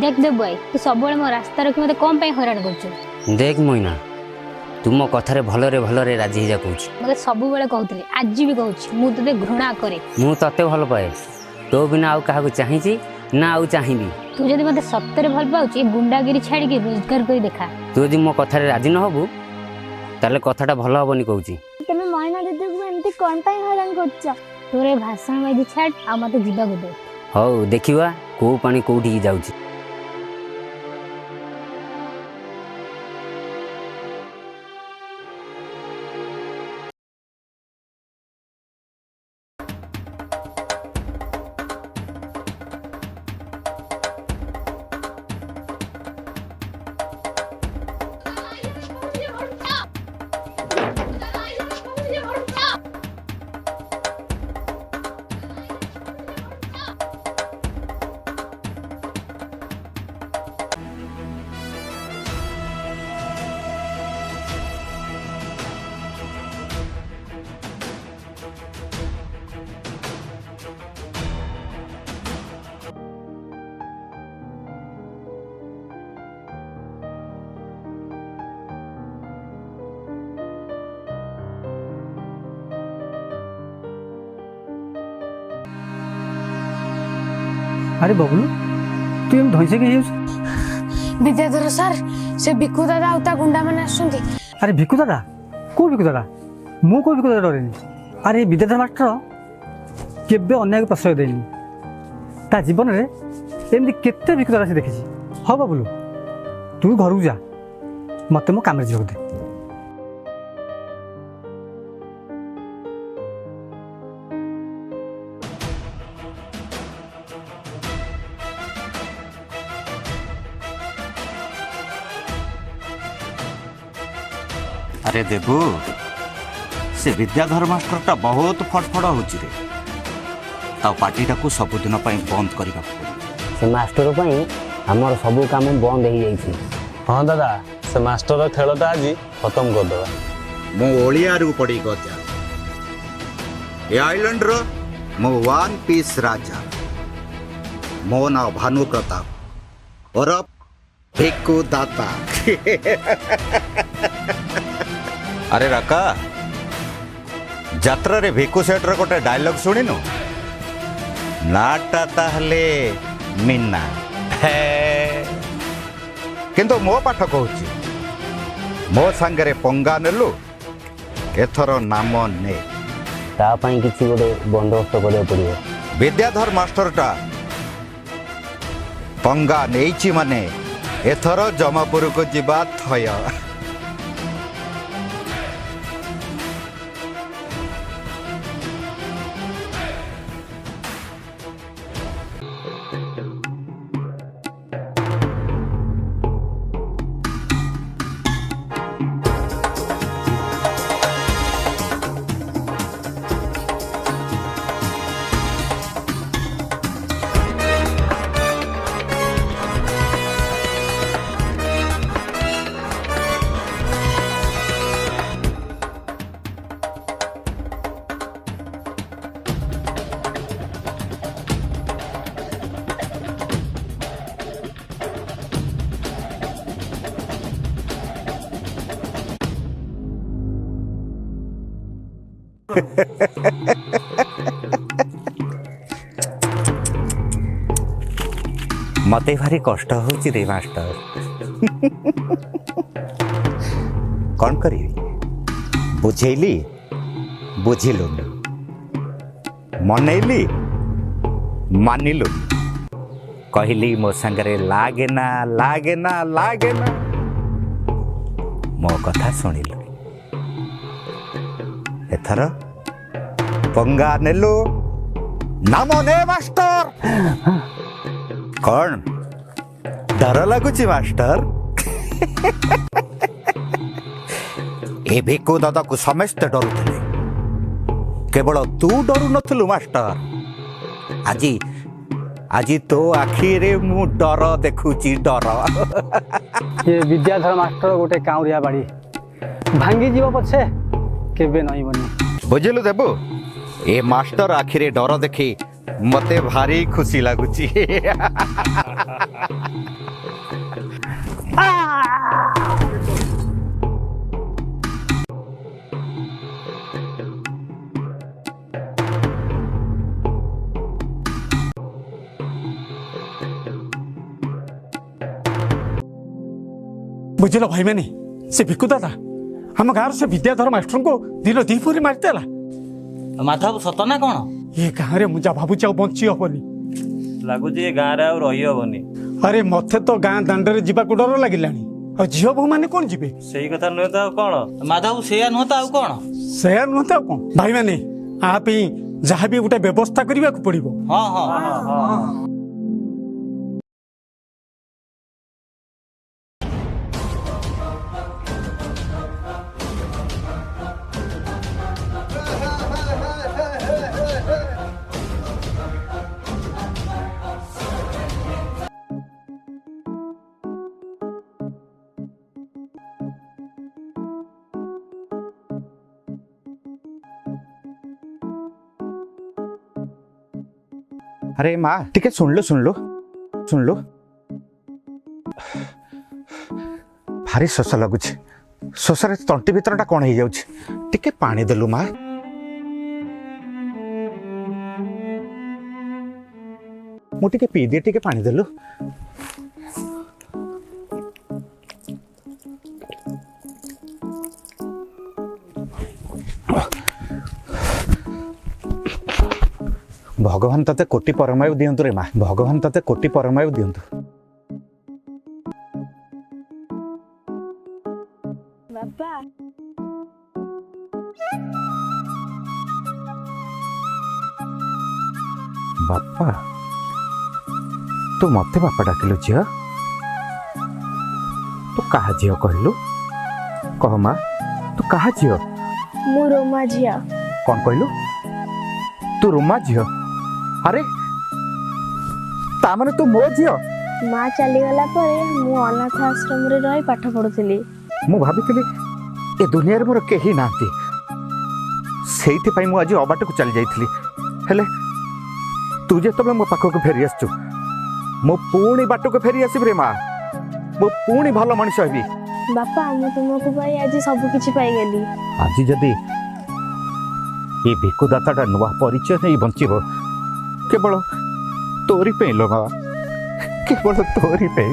देख दे भाई तू सब मो रास्ता रखी मत कौन हैरान कर देख मोइना तुम कथारे भलरे राजी हो जा कहूँ मत सब कहते आज भी कहूँ मुझे घृणा करे मु तते भल पाए तो बिना आउ क्या चाहिए ना आउ चाहिए तू जब मत सत्तर भल पाऊँ गुंडागिरी छाड़ी रोजगार कर देखा तू जब मो कथारे राजी न हबु ताले कथाटा भल हबनी कहूँ तुम महीना दीदी को एमती कौन हैरान कर तोरे भाषण बाजी छाड़ आ मत जीवा दे हौ देखिवा को पानी कोठी जाउची अरे बबलू तू एम धैसे के विद्याधर सर से भिकु दादा आउता गुंडा माने आसुंती। अरे भिकु दादा को भिकु दादा मु को भिकु दादा डरेनी। अरे विद्याधर मास्टर केबे अन्याय को प्रश्रय देनी ता जीवन रे एमती केते भिकु दादा से देखिछि। हाँ बबलू तू घर को जा मत मो काम जीव दे। अरे देबू से विद्याधर मास्टरटा बहुत फड़फड़ होची रे ता पार्टीटा को सबुदिन बंद करने से मास्टर आमर सब काम बंद हो जाइए। हाँ दादा से मास्टर खेलटा आज खत्म करदे मो ओलियारू पड़ी गजा ए आइलैंड रो मो वन पीस राजा मो ना भानु प्रताप और भिक्कु दाता। अरे राका जात्रा रे भिक्कु सेठ रो गोटे डायलॉग सुनिनु नाटा ताहले मिन्ना किंतु मो पाठ कहूची मो सांगरे पंगा नेलु एथर नाम ने तापाई किसी गोटे बंदोबस्त करिया पड़िबो। विद्याधर मास्टरटा पंगा नेइची माने एथर जमापुर को जीवा थय। मते भारी कष्ट होची रे मास्टर। कौन करी बुझेली बुझिलुनी मनैली मानिलुनी कहली मो संगरे लागे ना मो कथा शुणिलु एथर पंगा नेलु नाम ने मास्टर। कौन डर लगुची मास्टर? ए भिक्कु दादा को समस्ते डरुଥିଲେ केवल तू डरु नथलु मास्टर। आजी तो आखि रे मु डर देखुची डर। ये विद्याधर मास्टर गोटे काउरिया बाड़ी भांगी जीव पछे केबे नहीं बनी। बुझिलु देबु ए मास्टर आखिरे डर देखी मते भारी खुशी लगुची। बुझल भाई मैंने से भिकु दादा आम गाँव से विद्याधर मास्टर को दिन दीपरी मारिदेला। माधव सत ना कौन ये गाँव में मुझे भावुची बंची हबनी ଲାଗୁଛି ଏ ଗାଁରେ ଆଉ ରହି ହବନି। अरे मते तो गाँ दांडे जावाक डर लगे झील बोह मैंने कौन जी ସେଇ କଥା ନୁହେଁ ତ ଆଉ କଣ। माधव से नुह तो आउ कौन से नुह तो कौन भाई मैंने आप जहाँ भी गोटे व्यवस्था करने को पड़ो। हाँ हाँ अरे माँ टिके सुन लो भारी शोष लगुच शोष तंटी भितरटा कौन हो जाऊँ टिके पानी देलु माँ। मु टिके पी दिए टिके पानी देलु। भगवान तते कोटि परमायु दियंतु रे माँ भगवान तते कोटि परमायु दियंतु। बापा बापा तू मते बापा डाकिलु झियो तू कहा झियो कहलु कह माँ तू कहा झियो मु रोमा झिया। कौन कहलु तू रोमा झियो अरे तामने तू मो झियो। माँ चलीगला परे मु अनाथ आश्रम रे रही पाठ पढ़ुଥିଲି। मु भाबिଥିଲି ए दुनिया रे मोर केही नांती सेइथि पई मु आज अबाट को चली जाइथिली हेले तू जे तबे मो पाखो को फेरी आसछु मो पूणी बाट को फेरी आसीब रे माँ मो पूणी भलो मनुष्य हेबी। बापा मु तुमको पाई आज सब किछि पाई गेली। आज जदि ये भिकुदाता नुआ परिचय नहीं बंचब केवल तोरी पे लो बाबा केवल तोरी पे।